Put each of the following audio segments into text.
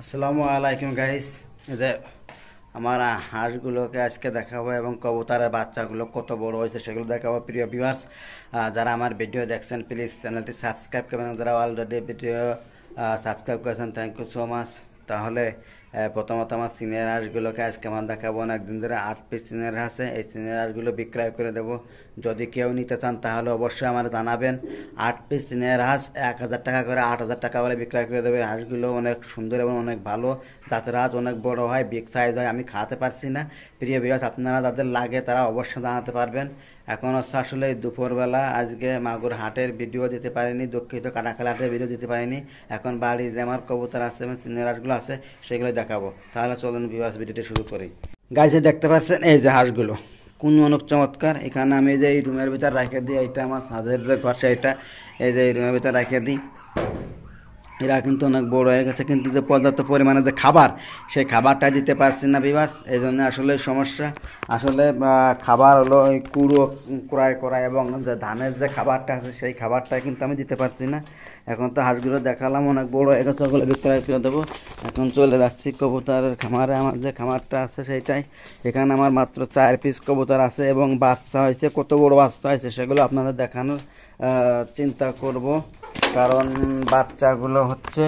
আসসালামু আলাইকুম গাইস। এদের আমার হাঁসগুলোকে আজকে দেখাবো এবং কবুতরের বাচ্চাগুলো কত বড় হয়েছে সেগুলো দেখাবো। প্রিয় ভিউয়ার্স, যারা আমার ভিডিও দেখছেন প্লিজ চ্যানেলটি সাবস্ক্রাইব করবেন। যারা অলরেডি ভিডিও সাবস্ক্রাইব করেছেন থ্যাংক ইউ সো মাচ। তাহলে প্রথমত আমার সিনিয়র হাঁসগুলোকে আজকে আমার দেখাবো। অনেকদিন ধরে 8 পিস সিনিয়র হাঁসে, এই সিনিয়র হাঁসগুলো বিক্রয় করে দেবো। যদি কেউ নিতে চান তাহলে অবশ্যই আমার জানাবেন। 8 পিস সিনিয়র হাঁস 1000 টাকা করে, 8000 টাকা বলে বিক্রয় করে দেবে। হাঁসগুলো অনেক সুন্দর এবং অনেক ভালো জাতের হাঁস, অনেক বড় হয়, বিগ সাইজ হয়। আমি খাওয়াতে পারছি না। প্রিয় ভিউয়ার্স, আপনারা যাদের লাগে তারা অবশ্যই জানাতে পারবেন। এখন হচ্ছে আসলে দুপুরবেলা আজকে মাগুর হাটের ভিডিও দিতে পারিনি, দুঃখিত। কাটাখাল হাটের ভিডিও দিতে পারিনি। এখন বাড়ি যে আমার কবুতর আছে এবং সিনিয়র হাঁসগুলো আছে সেগুলো দেখাবো। তাহলে চলুন ভিউয়ার্স ভিডিওটি শুরু করি। গাইছে দেখতে পাচ্ছেন এই যে হাঁসগুলো কোন অনেক চমৎকার। এখানে আমি যে এই রুমের ভিতর রেখে দিই, এইটা আমার ছাদের যে ঘর সেইটা, এই যে এই রুমের ভিতর রেখে দিই। এরা কিন্তু অনেক বড় হয়ে গেছে, কিন্তু যে পর্যাপ্ত পরিমাণে যে খাবার সেই খাবারটা দিতে পারছি না বিবাস, এই জন্য আসলে সমস্যা। আসলে খাবার হলো ওই কুড়ো ক্রয় করা এবং যে ধানের যে খাবারটা আছে সেই খাবারটা কিন্তু আমি দিতে পারছি না। এখন তো হাঁসগুলো দেখালাম অনেক বড় হয়ে গেছে, ওগুলো বিক্রয় করে দেবো। এখন চলে যাচ্ছি কবুতরের খামারে। আমার যে খামারটা আছে সেইটাই। এখানে আমার মাত্র 4 পিস কবুতর আছে এবং বাচ্চা হয়েছে। কত বড় বাচ্চা হয়েছে সেগুলো আপনাদের দেখানোর চিন্তা করব। কারণ বাচ্চাগুলো হচ্ছে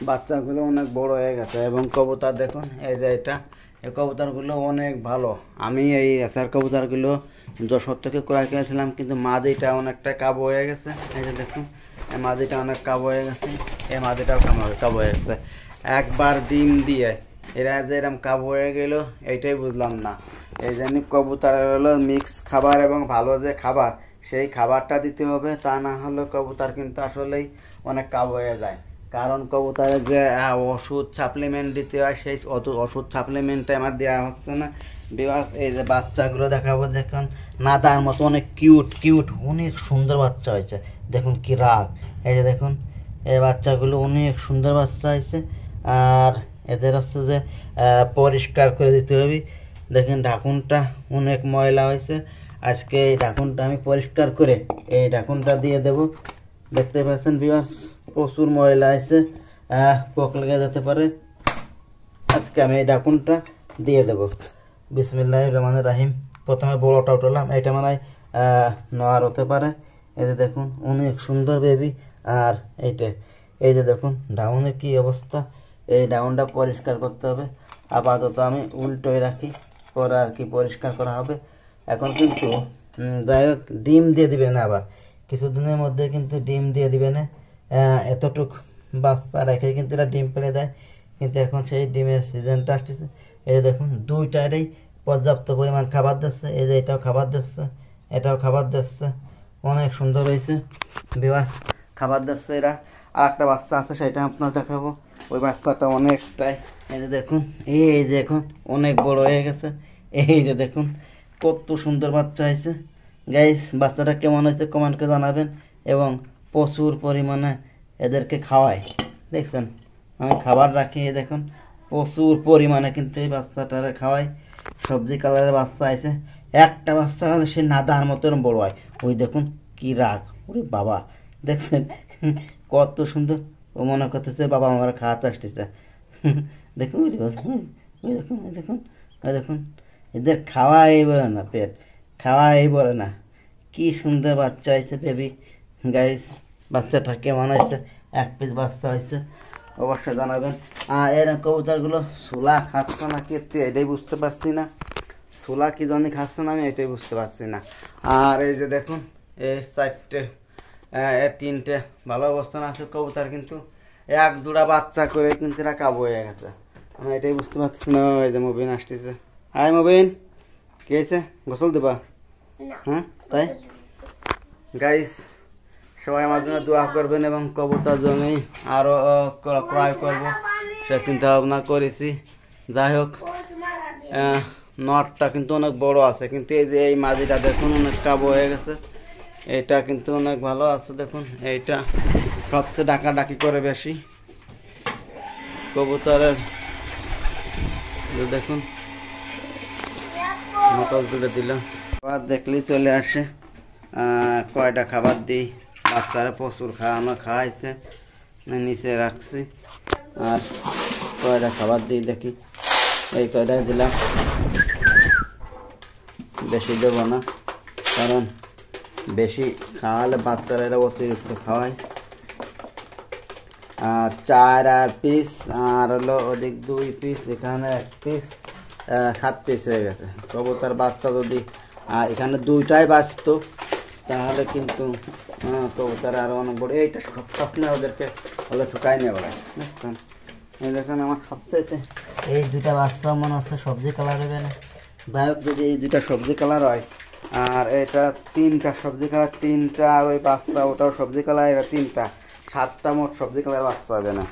বাচ্চাগুলো অনেক বড় হয়ে গেছে এবং কবুতর দেখুন এই যে এটা, এই কবুতরগুলো অনেক ভালো। আমি এই এসআর কবুতরগুলো যশোর থেকে ক্রয় করেছিলাম, কিন্তু মাদিটা অনেকটা কাবু হয়ে গেছে। এই যে দেখুন এই মাদিটা অনেক কাবু হয়ে গেছে, এই মাদিটাও কাবু হয়ে গেছে। একবার ডিম দিয়ে এরা যে এরকম কাবু হয়ে গেল এইটাই বুঝলাম না। এই জন্য কবুতরের হলো মিক্স খাবার এবং ভালো যে খাবার সেই খাবারটা দিতে হবে, তা না হলে কবুতর কিন্তু আসলেই অনেক কাবু হয়ে যায়। কারণ কবুতরের যে ওষুধ সাপ্লিমেন্ট দিতে হয় সেই ওষুধ সাপ্লিমেন্টটা আমার দেওয়া হচ্ছে না। বিকজ এই যে বাচ্চাগুলো দেখাবো, দেখুন নাদার মতো অনেক কিউট কিউট, অনেক সুন্দর বাচ্চা হয়েছে। দেখুন কি রাগ, এই যে দেখুন এই বাচ্চাগুলো অনেক সুন্দর বাচ্চা হয়েছে। আর এদের হচ্ছে যে পরিষ্কার করে দিতে হবে। দেখেন ঢাকুনটা অনেক ময়লা হয়েছে, আজকে এই ঢাকুনটা আমি পরিষ্কার করে এই ঢাকুনটা দিয়ে দেব। দেখতে পাচ্ছেন ভিউয়ার্স প্রচুর ময়লা আছে, পোক লেগে যেতে পারে। আজকে আমি এই ঢাকুনটা দিয়ে দেব। বিসমিল্লাহির রহমানির রহিম। প্রথমে বড়টা উঠালাম, এটা মানে নোয়ার হতে পারে। এই যে দেখুন অনেক সুন্দর বেবি। আর এইটা এই যে দেখুন ডাউনের কি অবস্থা, এই ডাউনটা পরিষ্কার করতে হবে। আপাতত আমি উল্টোই রাখি, পরে আর কি পরিষ্কার করা হবে। এখন কিন্তু যাই হোক ডিম দিয়ে দিবে না, আবার কিছুদিনের মধ্যে কিন্তু ডিম দিয়ে দিবে না। এতটুক বাচ্চা রেখে কিন্তু এরা ডিম পেড়ে দেয়, কিন্তু এখন সেই ডিমের সিজনটা আসতেছে। এই যে দেখুন দুইটারই পর্যাপ্ত পরিমাণ খাবার দিচ্ছে। এই যে এটাও খাবার দিচ্ছে, এটাও খাবার দিচ্ছে, অনেক সুন্দর হয়েছে বিবাস খাবার দিচ্ছে এরা। আর একটা বাচ্চা আছে সেটা আপনার দেখাবো। ওই বাচ্চাটা অনেকটাই, এই যে দেখুন এই দেখুন অনেক বড় হয়ে গেছে। এই যে দেখুন কত সুন্দর বাচ্চা হয়েছে। গাইস বাচ্চাটা কেমন হয়েছে কমেন্ট করে জানাবেন। এবং প্রচুর পরিমাণে এদেরকে খাওয়াই, দেখছেন আমি খাবার রাখি। দেখুন প্রচুর পরিমাণে কিন্তু এই বাচ্চাটারে খাওয়াই। সবজি কালারের বাচ্চা আছে, একটা বাচ্চা হলে সে নাদার মতো বড় হয়। ওই দেখুন কি রাগ, ওরে বাবা দেখছেন কত সুন্দর। ও মনে করতেছে বাবা আমার খাওয়াতে আসতেছে। দেখুন ওই দেখুন ওই দেখুন ওই দেখুন ওই দেখুন, এদের খাওয়াই বলে না, পেট খাওয়াই বলে না। কি সুন্দর বাচ্চা হয়েছে বেবি। গাইস বাচ্চাটা কেমন হয়েছে, 1 পিস বাচ্চা হয়েছে, অবশ্যই জানাবেন। আর এর কবুতরগুলো সুলা খাচ্ছে না কি এটাই বুঝতে পারছি না। সুলা কি জানি খাচ্ছে না, আমি এটাই বুঝতে পারছি না। আর এই যে দেখুন এই 4টে 3টে ভালো অবস্থান আছে কবুতর, কিন্তু 1 জোড়া বাচ্চা করে কিন্তু এরা কাবু হয়ে গেছে। আমি এটাই বুঝতে পারছি না। এই যে মুবিন আসতেছে। হাই মুবিন, কি হয়েছে, গোসল দেবা? হ্যাঁ তাই গাইস সবাই আমার জন্য দোয়া করবেন এবং কবুতর জমি আরও ক্রয় করবো সে চিন্তা ভাবনা করেছি। যাই হোক নটটা কিন্তু অনেক বড় আছে, কিন্তু এই যে এই মাঝিটা দেখুন অনেক কাবু হয়ে গেছে। এইটা কিন্তু অনেক ভালো আছে, দেখুন এইটা সবচেয়ে ডাকাডাকি করে বেশি কবুতরের। দেখুন মটর তুলে দিলাম, খাবার দেখলেই চলে আসে। কয়টা খাবার দিই, বাচ্চারা প্রচুর খাওয়াইছে, নিচে রাখছি। আর কয়টা খাবার দিই দেখি, এই কয়টা দিলাম, বেশি দেবো না, কারণ বেশি খাওয়ালে বাচ্চারা এরা অতিরিক্ত খাওয়ায়। 4 আর পিস, আর হলো ওদিক 2 পিস, এখানে 1 পিস, 7 পিস হয়ে গেছে। কবুতর বাচ্চা যদি এখানে 2টাই বাঁচতো তাহলে কিন্তু কবুতর আরও অনেক বড়। এইটা স্বপ্নে ওদেরকে হলে ঠুকাই নিয়ে বলে, বুঝছেন? এই দেখেন আমার সবচাইতে এই 2টা বাচ্চা মনে হচ্ছে সবজি কালার হবে না। যাই হোক, যদি এই 2টা সবজি কালার হয় আর এটা 3টা সবজি কালার, 3টা, আর ওই বাচ্চা ওটাও সবজি কালার, এটা 3টা, 7টা মোট সবজি কালার বাচ্চা হবে না।